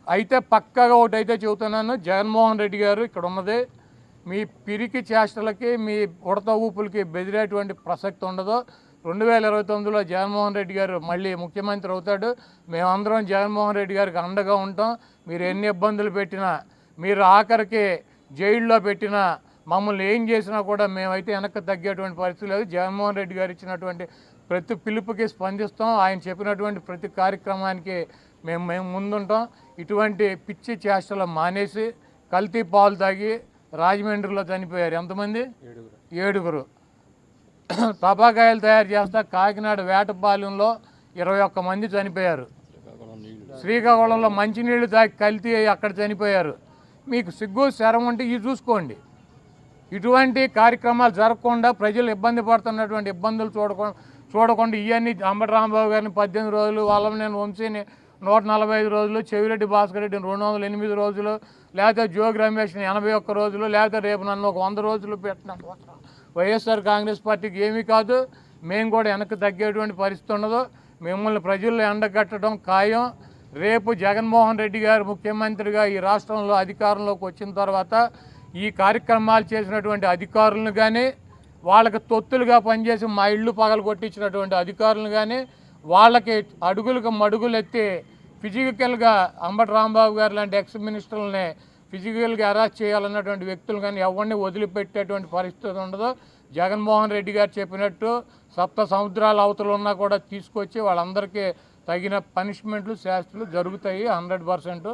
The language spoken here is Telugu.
అయితే పక్కాగా ఒకటైతే చెబుతున్నాను, జగన్మోహన్ రెడ్డి గారు ఇక్కడ ఉన్నది మీ పిరికి చేష్టలకి మీ ఉడత ఊపులకి బెదిరేటువంటి ప్రసక్తి ఉండదు. 2029లో జగన్మోహన్ రెడ్డి గారు మళ్ళీ ముఖ్యమంత్రి అవుతాడు. మేమందరం జగన్మోహన్ రెడ్డి గారికి అండగా ఉంటాం. మీరు ఎన్ని ఇబ్బందులు పెట్టినా, మీరు ఆఖరికి జైల్లో పెట్టినా, మమ్మల్ని ఏం చేసినా కూడా మేమైతే వెనక్కి తగ్గేటువంటి పరిస్థితి లేదు. జగన్మోహన్ రెడ్డి గారు ఇచ్చినటువంటి ప్రతి పిలుపుకి స్పందిస్తాం. ఆయన చెప్పినటువంటి ప్రతి కార్యక్రమానికి మేము ముందుంటాం. ఇటువంటి పిచ్చి చేష్టలు మానేసి కల్తీ పాలు తాగి రాజమండ్రిలో చనిపోయారు ఎంతమంది? 7. టపాకాయలు తయారు చేస్తా కాకినాడ వేటపాలెంలో 21 మంది చనిపోయారు. శ్రీకాకుళంలో మంచినీళ్ళు తాగి కల్తీ అయ్యి అక్కడ చనిపోయారు. మీకు సిగ్గు శరం ఉంటే ఇవి చూసుకోండి. ఇటువంటి కార్యక్రమాలు జరగకుండా ప్రజలు ఇబ్బంది పడుతున్నటువంటి ఇబ్బందులు చూడకుండా ఇవన్నీ అంబటి రాంబాబు గారిని 18 రోజులు, వల్లభనేని వంశీని 145 రోజులు, చెవిరెడ్డి భాస్కర్ రెడ్డిని 208 రోజులు, లేకపోతే జోగి రమేష్ని 81 రోజులు, లేకపోతే రేపు నన్ను ఒక 100 రోజులు పెట్టినట్టు వైఎస్ఆర్ కాంగ్రెస్ పార్టీకి ఏమీ కాదు. మేము కూడా వెనక్కి తగ్గేటువంటి పరిస్థితి ఉండదు. మిమ్మల్ని ప్రజల్లో ఎండగట్టడం ఖాయం. రేపు జగన్మోహన్ రెడ్డి గారు ముఖ్యమంత్రిగా ఈ రాష్ట్రంలో అధికారంలోకి వచ్చిన తర్వాత ఈ కార్యక్రమాలు చేసినటువంటి అధికారులను కానీ, వాళ్ళకి తొత్తులుగా పనిచేసి మా ఇళ్ళు పగలు కొట్టించినటువంటి అధికారులను కానీ, వాళ్ళకి అడుగులకు మడుగులు ఎత్తి ఫిజికల్గా అంబటి రాంబాబు గారు లాంటి ఎక్స్ మినిస్టర్లని ఫిజికల్గా అరెస్ట్ చేయాలన్నటువంటి వ్యక్తులు కానీ ఎవరిని వదిలిపెట్టేటువంటి పరిస్థితి ఉండదు. జగన్మోహన్ రెడ్డి గారు చెప్పినట్టు 7 సముద్రాల అవతలు ఉన్నా కూడా తీసుకొచ్చి వాళ్ళందరికీ తగిన పనిష్మెంట్లు శాస్త్రాలు జరుగుతాయి 100%.